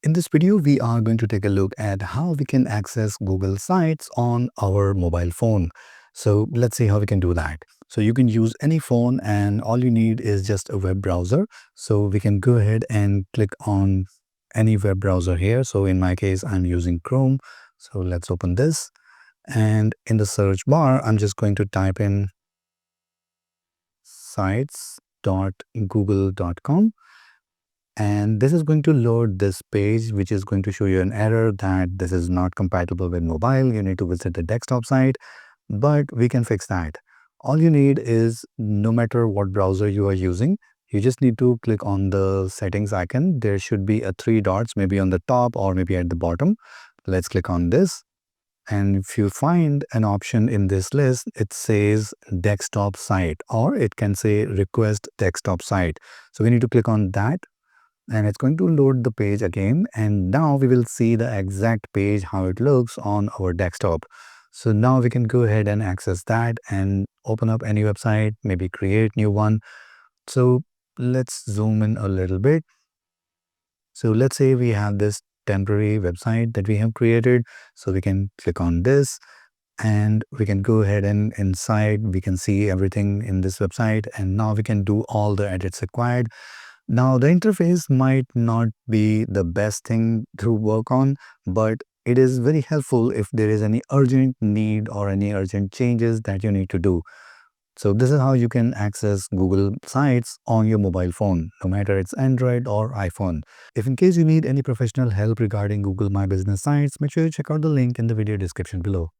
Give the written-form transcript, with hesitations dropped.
In this video, we are going to take a look at how we can access Google Sites on our mobile phone. So let's see how we can do that. So you can use any phone and all you need is just a web browser. So we can go ahead and click on any web browser here. So in my case, I'm using Chrome. So let's open this. And in the search bar, I'm just going to type in sites.google.com. And this is going to load this page, which is going to show you an error that this is not compatible with mobile. You need to visit the desktop site, but we can fix that. All you need is, no matter what browser you are using, you just need to click on the settings icon. There should be a 3 dots, maybe on the top or maybe at the bottom. Let's click on this. And if you find an option in this list, it says desktop site, or it can say request desktop site. So we need to click on that, and it's going to load the page again. And now we will see the exact page, how it looks on our desktop. So now we can go ahead and access that and open up any website, maybe create new one. So let's zoom in a little bit. So let's say we have this temporary website that we have created. So we can click on this and we can go ahead and inside we can see everything in this website. And now we can do all the edits required. Now, the interface might not be the best thing to work on, but it is very helpful if there is any urgent need or any urgent changes that you need to do. So this is how you can access Google Sites on your mobile phone, no matter it's Android or iPhone. If in case you need any professional help regarding Google My Business Sites, make sure you check out the link in the video description below.